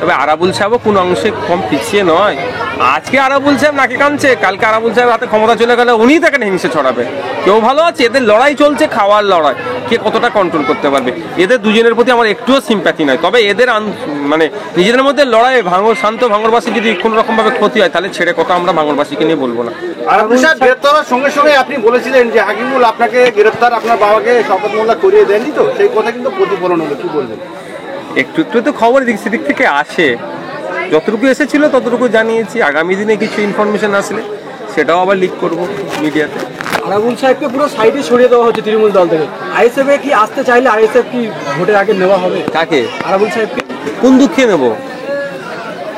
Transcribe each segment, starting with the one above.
তবে আরাবুল সাহেবও কোনো অংশে কম পিছিয়ে নয়। আজকে আরাবুল সাহেব নাকি কাঁদছে, কালকে আরাবুল সাহেব হাতে ক্ষমতা চলে গেলে উনিই তাকে হিংসে ছড়াবে। কেউ ভালো আছে, এদের লড়াই চলছে, খাওয়ার লড়াই, কে কতটা কন্ট্রোল করতে পারবে। এদের দুজনের প্রতি আমার একটুও সিম্প্যাথি নাই। তবে এদের মানে নিজেদের মধ্যে লড়াই শান্ত ভাঙড়বাসী যদি কোনো রকম ভাবে ক্ষতি হয় তাহলে ছেড়ে কথা আমরা ভাঙড়বাসীকে নিয়ে বলবো না। আরাবুল সাহেব গ্রেপ্তারের সঙ্গে সঙ্গে আপনি বলেছিলেন যে হাকিমুল আপনাকে গ্রেপ্তার আপনার বাবাকে শওকত মোল্লা করিয়ে দেননি, তো সেই কথা কিন্তু প্রতিফলন হলো, কি বলবেন? একটু একটু তো খবর সেদিক থেকে আসে, যতটুকু এসেছিল ততটুকু জানিয়েছি। আগামী দিনে কিছু ইনফরমেশন আসলে সেটাও আবার লিক করব মিডিয়াতে। আরাবুল সাহেবকে পুরো সাইডে সরিয়ে দেওয়া হচ্ছে তৃণমূল দল থেকে। আইএসএফ কি আসতে চাইলে আইএসএফ কি ভোটের আগে নেওয়া হবে? কাকে? আরাবুল সাহেবকে। কোন দুঃখে নেব,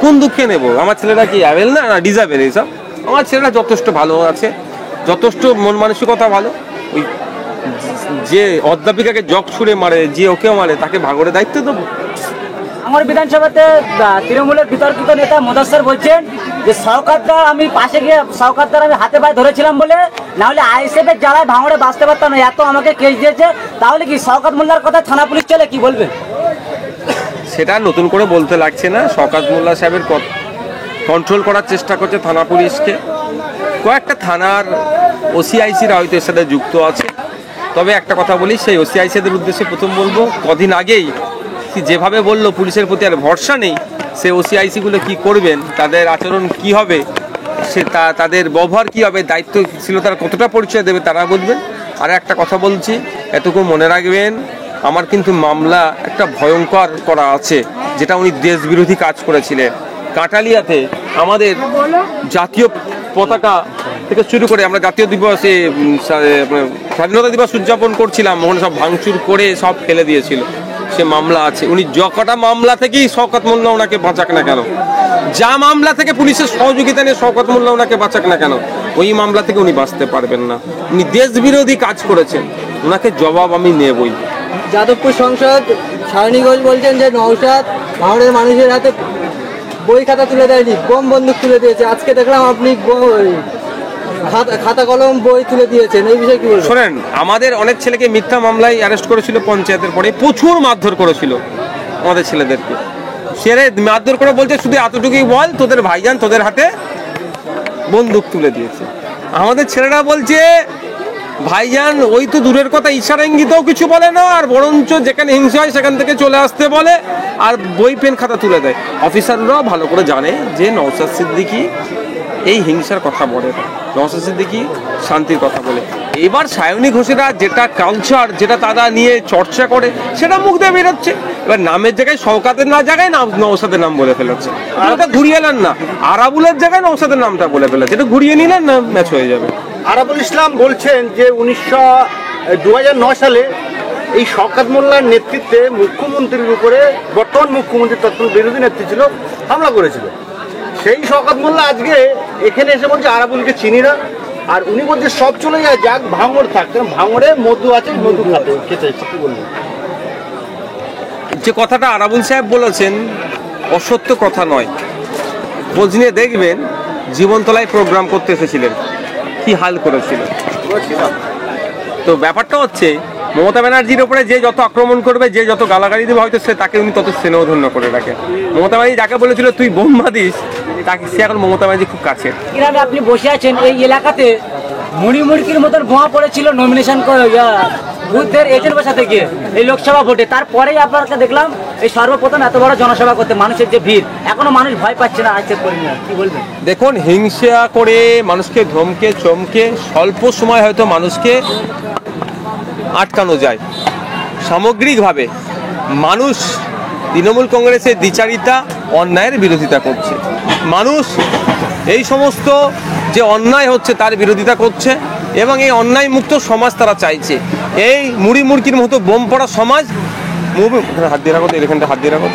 কোন দুঃখে নেব? আমার ছেলেরা কি অ্যাভেল না ডিজাবেল এইসব? আমার ছেলেরা যথেষ্ট ভালো আছে, যথেষ্ট মন মানসিকতা ভালো। ওই যে অধ্যাপিকাকে জগ ছুঁড়ে মারে, যে ওকে মারে, তাকে ভাঙড়ে দায়িত্ব দেবো? আমার বিধানসভাতে তৃণমূলের বিতর্কিত নেতা মোদাস্সার বলছেন যে শওকতদার আমি পাশে গিয়ে শওকতদার আমি হাতে পায়ে ধরেছিলাম বলে, না হলে আইএসএফ এর জ্বালায় ভাঙড়ে বাঁচতে পারতাম না, এত আমাকে কেস দিয়েছে। তাহলে কি শওকত মোল্লার কথা থানা পুলিশ চলে, কি বলবেন? সেটা নতুন করে বলতে লাগছে না। শওকত মোল্লা সাহেবের কন্ট্রোল করার চেষ্টা করছে থানা পুলিশকে। কয়েকটা থানার ওসিআইসিরা হয়তো এর সাথে যুক্ত আছে। তবে একটা কথা বলি, সেই ওসিআইসিদের উদ্দেশ্যে প্রথম বলবো, কদিন আগেই যেভাবে বললো পুলিশের প্রতি আর ভরসা নেই, সে ওসিআইসিগুলো কি করবেন, তাদের আচরণ কি হবে, সে তাদের ব্যবহার কি হবে, দায়িত্বশীলতার কতটা পরিচয় দেবে তারা বুঝবেন। আর একটা কথা বলছি, এটুকু মনে রাখবেন, আমার কিন্তু মামলা একটা ভয়ঙ্কর করা আছে, যেটা উনি দেশ বিরোধী কাজ করেছিলেন। কাঁটালিয়াতে আমাদের জাতীয় পতাকা থেকে শুরু করে আমরা জাতীয় দিবসে স্বাধীনতা দিবস উদযাপন করছিলাম, ওখানে সব ভাঙচুর করে সব ফেলে দিয়েছিল। সে মামলা আছে। উনি যকটা মামলা থেকেই শওকত মোল্লা ওনাকে বাঁচাক না কেন, যা মামলা থেকে পুলিশের সহযোগিতা নিয়ে শওকত মোল্লা ওনাকে বাঁচাক না কেন, ওই মামলা থেকে উনি বাঁচতে পারবেন না। উনি দেশ বিরোধী কাজ করেছেন, ওনাকে জবাব আমি নেবই। যাদবপুর সংসদ সায়নী ঘোষ বলছেন যে নওশাদ ভাঙড়ের মানুষের হাতে বই খাতা তুলে দেয়নি, বোম বন্দুক তুলে দিয়েছে। আজকে দেখলাম আপনি খাতা কলম বই তুলে দিয়েছেন, এই বিষয়ে কি বলবেন? শোনেন, আমাদের অনেক ছেলেকে মিথ্যা মামলায় অ্যারেস্ট করেছিল পঞ্চায়েতের পরে, প্রচুর মারধর করেছিল আমাদের ছেলেদেরকে। সেরে মারধর করে বলছে শুধু এতটুকুই বল, তোদের ভাইজান তোদের হাতে বন্দুক তুলে দিয়েছে। আমাদের ছেলেরা বলছে ভাইজান ওই তো দূরের কথা, ইশারা ইঙ্গিতেও কিছু বলে না, আর বরঞ্চ যেখানে হিংসা হয় সেখান থেকে চলে আসতে বলে, আর বই পেন খাতা তুলে দেয়। অফিসাররাও ভালো করে জানে যে নওশাদ সিদ্দিকী এই হিংসার কথা বলে না, নওশাদ সিদ্দিকী শান্তির কথা বলে। এবার সায়নী ঘোষেরা যেটা কালচার, যেটা তারা নিয়ে চর্চা করে, সেটা মুখ দিয়ে বেরোচ্ছে। এবার নামের জায়গায় শওকতের না জায়গায় নওশাদের নাম বলে ফেলেছে। ওটা ঘুরিয়ে নেন না, আরাবুলের জায়গায় নওশাদের নামটা বলে ফেলেছে, এটা ঘুরিয়ে নিলেন না, ম্যাচ হয়ে যাবে। আরাবুল ইসলাম বলছেন যে 2009 সালে এই শওকত মোল্লার নেতৃত্বে মুখ্যমন্ত্রীর উপরে বর্তমান মুখ্যমন্ত্রী তৎকালীন বিরোধী নেত্রী ছিল হামলা করেছিল। সেই শওকত মোল্লা আজকে এখানে এসে বলছে আরাবুলকে চিনি না, আর উনি বলছে সব চলে যায়, যাক ভাঙড় থাকতেন, ভাঙড়ে মধু আছে, মধু খেতে কি বলবেন? যে কথাটা আরাবুল সাহেব বলেছেন অসত্য কথা নয়। খোঁজ নিয়ে দেখবেন, জীবনতলায় প্রোগ্রাম করতে এসেছিলেন, কি হাল করেছিল। তো ব্যাপারটা হচ্ছে, মমতা ব্যানার্জির উপরে যে যত আক্রমণ করবে, যে যত গালাগালি দেবে, হয়তো সে তাকে উনি তত স্নেহধন্য করে রাখে। মমতা ব্যানার্জি যাকে বলেছিল তুই বোম্বা দিস, তাকে সে এখন মমতা ব্যানার্জি খুব কাছে। কিভাবে আপনি বসে আছেন এই এলাকাতে, মুড়ি মুড়কির মতন বোমা পড়েছিল নমিনেশন বুথের এজেন্ট বসাতে গিয়ে এই লোকসভা ভোটে, তারপরেই আপনাকে দেখলাম এই সর্বপ্রথম এত বড় জনসভা করতে, মানুষের যে ভিড়, এখনো মানুষ ভয় পাচ্ছে না আজকে করিনি, কি বলবেন? দেখুন, হিংসা করে মানুষকে ধমকে চমকে স্বল্প সময় হয়তো মানুষকে আটকানো যায়। সামগ্রিকভাবে মানুষ তৃণমূল কংগ্রেসের দ্বিচারিতা, অন্যায়ের বিরোধিতা করছে। মানুষ এই সমস্ত যে অন্যায় হচ্ছে তার বিরোধিতা করছে, এবং এই অন্যায় মুক্ত সমাজ তারা চাইছে। এই মুড়ি মুড়কির মতো বোম পড়া সমাজ, হাত দিয়ে রাখো, এখানটা হাত দিয়ে রাখো,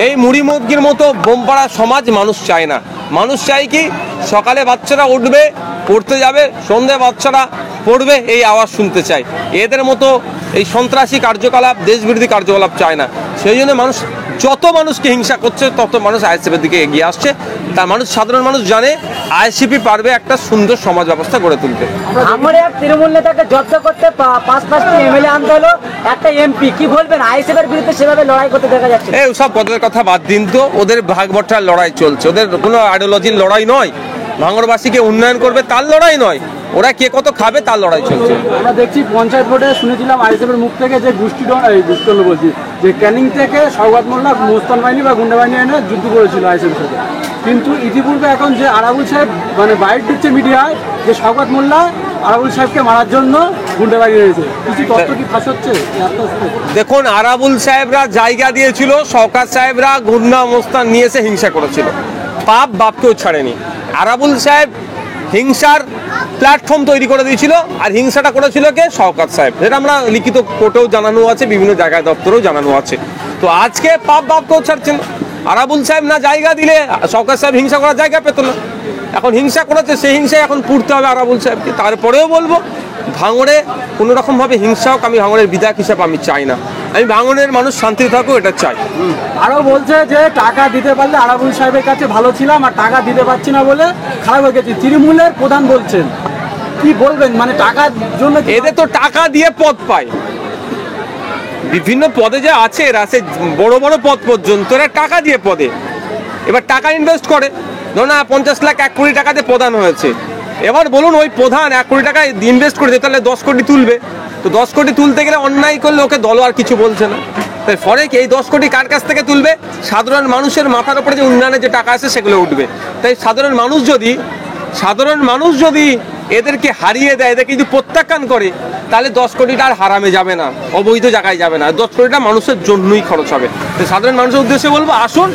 এই মুড়ি মুড়কির মতো বোম পড়া সমাজ মানুষ চায় না। মানুষ চায় কি, সকালে বাচ্চারা উঠবে, পড়তে যাবে, সন্ধ্যে বাচ্চারা পড়বে, এই আওয়াজ শুনতে চায়। এদের মতো এই সন্ত্রাসী কার্যকলাপ, দেশবিরোধী কার্যকলাপ চায় না। সেই জন্য মানুষ, যত মানুষকে হিংসা করছে তত মানুষ আইএসএফের দিকে এগিয়ে আসছে। তার মানুষ, সাধারণ মানুষ জানে আইএসএফই পারবে একটা সুন্দর সমাজ ব্যবস্থা গড়ে তুলতে। ভাঙড়ে এক তৃণমূল নেতাকে জব্দ করতে 5-5টি এমএলএ আনতে হলো, একটা এমপি। কি বলবেন, আইএসএফের বিরুদ্ধে সেভাবে লড়াই করতে দেখা যাচ্ছে? এই সব পদের কথা বাদ দিন তো, ওদের ভাগ বট্টার লড়াই চলছে, ওদের কোনো আইডিওলজির লড়াই নয়, ভাঙড়বাসীকে উন্নয়ন করবে তার লড়াই নয়, ওরা কে কত খাবে তার লড়াই চলছে। আমরা দেখছি পঞ্চায়েত ভোটে শুনেছিলাম আইএসএফের মুখ থেকে যে গোষ্ঠীদ্বন্দ্ব বলছি, যে ক্যানিং থেকে সওগাত মোল্লা মোস্তান বাহিনী বা গুন্ডা বাহিনী এনে যুদ্ধ করেছিল আইএসএফের সাথে, কিন্তু ইতিপূর্বে এখন যে আরাবুল সাহেব মানে বাইট দিচ্ছে মিডিয়ায় যে সওগাত মোল্লা আরাবুল সাহেবকে মারার জন্য গুন্ডা বাহিনী রয়েছে, কিছু তথ্য কি ফাঁস হচ্ছে? দেখুন, আরাবুল সাহেবরা জায়গা দিয়েছিল, শওকত সাহেবরা গুন্ডা মোস্তান নিয়ে এসে হিংসা করেছিল, পাপ বাপকেও ছাড়েনি। আরাবুল সাহেব হিংসার প্ল্যাটফর্ম তৈরি করে দিয়েছিল, আর হিংসাটা করেছিল কে? শওকত সাহেব। যেটা আমরা লিখিত কোর্টেও জানানো আছে, বিভিন্ন জায়গায় দপ্তরেও জানানো আছে। তো আজকে পাপ বাপকেও ছাড়ছেন, আরাবুল সাহেব না জায়গা দিলে শওকত সাহেব হিংসা করার জায়গা পেত না, এখন হিংসা করেছে, সেই হিংসায় এখন পুড়তে হবে আরাবুল সাহেবকে। তারপরেও বলবো, ভাঙড়ে কোনো রকমভাবে হিংসা হোক, আমি ভাঙড়ের বিধায়ক হিসাবে আমি চাই না, আমি ভাঙড়ের মানুষ শান্তিতে থাকুক এটা চাই। আরও বলছে যে টাকা দিতে পারলে আরাবুল সাহেবের কাছে ভালো ছিলাম, আর টাকা দিতে পারছি না বলে খারাপ হয়ে গেছি, তৃণমূলের প্রধান বলছেন। কি বলবেন, মানে টাকার জন্য? এদের তো টাকা দিয়ে পদ পায়, বিভিন্ন পদে যে আছে এরা, সে বড় বড় পদ পর্যন্ত এরা টাকা দিয়ে পদে, এবার টাকা ইনভেস্ট করে। ধরুন 50 লাখ 1 কোটি টাকাতে প্রধান হয়েছে, এবার বলুন ওই প্রধান 1 কোটি টাকা ইনভেস্ট করে দিয়ে তাহলে 10 কোটি তুলবে, তো 10 কোটি তুলতে গেলে অন্যায় করলে ওকে দল আর কিছু বলছে না। তাই ফলে এই 10 কোটি কার কাছ থেকে তুলবে? সাধারণ মানুষের মাথার উপরে যে উন্নয়নের যে টাকা আছে সেগুলো উঠবে। তাই সাধারণ মানুষ যদি এদেরকে হারিয়ে দেয়, এদেরকে যদি প্রত্যাখ্যান করে, তাহলে 10 কোটিটা আর হারামে যাবে না, অবৈধ জায়গায় যাবে না, 10 কোটিটা মানুষের জন্যই খরচ হবে। তো সাধারণ মানুষের উদ্দেশ্যে বলবো, আসুন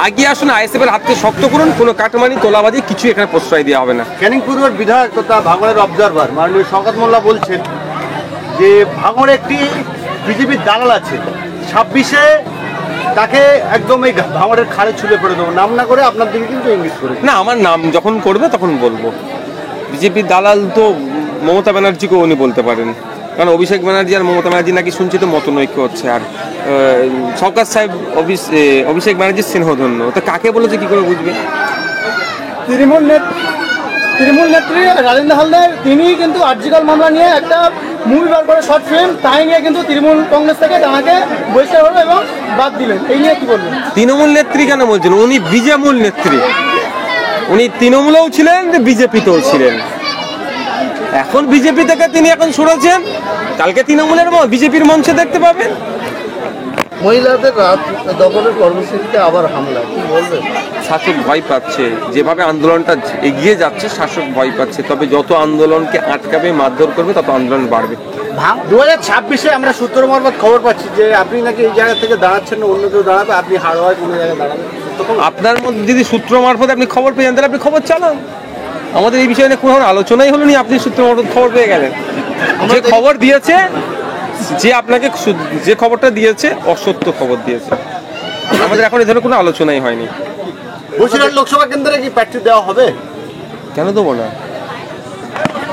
এগিয়ে আসুন, আইএসএফের হাতকে শক্ত করুন, কোনো কাটমানি তোলাবাজি কিছু এখানে প্রশ্রয় দেওয়া হবে না। ক্যানিং পূর্বের বিধায়ক তথা ভাঙড়ের অবজারভার মাননীয় শওকত মোল্লা বলছেন যে ভাঙড়ে একটি বিজেপির দালাল আছে, 26-এ তাকে একদম এই ভাঙড়ের খাড়ে ছুলে পড়ে দেবো, নাম না করে আপনার দিকে কিন্তু ইঙ্গিত করে। না, আমার নাম যখন করবে তখন বলবো। বিজেপির দালাল তো মমতা ব্যানার্জিকেও উনি বলতে পারেন, কারণ অভিষেক ব্যানার্জি আর মমতা ব্যানার্জি নাকি শুনছি তো মতনৈক্য হচ্ছে, আর শওকত সাহেব অভিষেক ব্যানার্জির স্নেহধন্য, তো কাকে বলেছে কি করে বুঝবে? তৃণমূল নেত্রী রাজেন্দ্র হালদার তিনি কিন্তু আর্জিকল মামলা নিয়ে একটা মুভি বার করে, শর্ট ফিল্ম, তাই নিয়ে কিন্তু তৃণমূল কংগ্রেস থেকে তাকে বহিষ্কার হলো এবং বাদ দিলেন, এই নিয়ে কি বলবেন? তৃণমূল নেত্রী কেন বলছেন? উনি বিজেমূল নেত্রী, উনি তৃণমূলেও ছিলেন, বিজেপিতেও ছিলেন, এখন বিজেপি থেকে তিনি এখন সরেছেন, কালকে তৃণমূলের বিজেপির মঞ্চে দেখতে পাবেন। মহিলাদের রাত দখলের কর্মসূচিতে আবার হামলা, কি বলবেন? শাসক ভয় পাচ্ছে, যেভাবে আন্দোলনটা এগিয়ে যাচ্ছে শাসক ভয় পাচ্ছে, তবে যত আন্দোলনকে আটকাবে, মারধর করবে, তত আন্দোলন বাড়বে। 2026-এ আমরা সূত্র মারফত খবর পাচ্ছি যে আপনি নাকি এই জায়গা থেকে দাঁড়াচ্ছেন না, অন্য কেউ দাঁড়াবে, আপনি হাড়োয়ায় কোনো জায়গায় দাঁড়াবেন। আপনার মধ্যে যদি সূত্র মারফত আপনি খবর পেয়ে যান, তাহলে আপনি খবর চালান, আমাদের এই বিষয়ে কোনো আলোচনাই হলো নি, আপনি সূত্র মারফত খবর পেয়ে গেলেন। যে খবর দিয়েছে, যে আপনাকে যে খবরটা দিয়েছে অসত্য খবর দিয়েছে, আমাদের এখন এ ধরনের কোনো আলোচনাই হয়নি। বসিরহাট লোকসভা কেন্দ্রে কি প্রার্থী দেওয়া হবে? কেন দেবো না?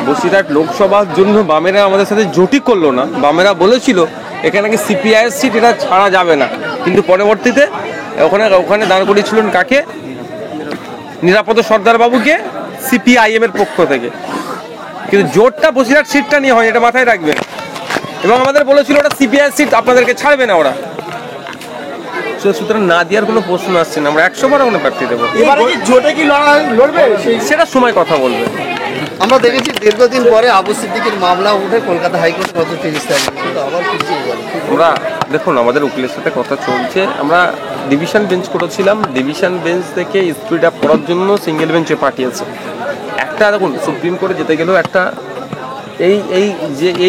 বসিরহাট লোকসভার জন্য বামেরা আমাদের সাথে জোটই করলো না, বামেরা বলেছিল এখানে নাকি সিপিআইয়ের সিট, এটা ছাড়া যাবে না, কিন্তু পরবর্তীতে ওখানে দাঁড় করিয়েছিলেন কাকে? নিরাপদ সর্দার বাবুকে, সিপিআইএম এর পক্ষ থেকে, কিন্তু জোটটা বসিরহাট সিটটা নিয়ে হয়, এটা মাথায় রাখবেন। এবং আমাদের বলেছিল ওটা সিপিআই সিট, আপনাদেরকে ছাড়বে না ওরা, সুতরাং না দেওয়ার কোনো প্রশ্ন আসছে না, আমরা 100বার ওখানে প্রার্থী দেবো। এবারে কি জোটে কি লড়বে সেটা সময় কথা বলবে। আমরা দেখেছি দীর্ঘদিন পরে আবু সিদ্দিকের মামলা উঠে কলকাতা হাইকোর্টে গত 30 তারিখ, কিন্তু আবার পিছিয়ে গেল। আমরা দেখুন, আমাদের উকিলের সাথে কথা চলছে, আমরা ডিভিশন বেঞ্চ করেছিলাম, ডিভিশন বেঞ্চ থেকে স্পিড আপ করার জন্য সিঙ্গেল বেঞ্চে পাঠিয়েছে। একটা দেখুন, সুপ্রিম কোর্টে যেতে গেলেও একটা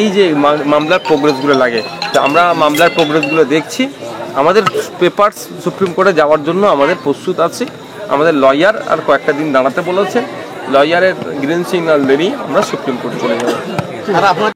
এই যে মামলার প্রোগ্রেসগুলো লাগে, তো আমরা মামলার প্রোগ্রেসগুলো দেখছি, আমাদের পেপারস সুপ্রিম কোর্টে যাওয়ার জন্য আমাদের প্রস্তুত আছি। আমাদের লয়ার আর কয়েকটা দিন দাঁড়াতে বলেছেন, লয়ারের গ্রিন সিগন্যাল দেরি আমরা সুপ্রিম কোর্টে চলে যাবো। আর আপনার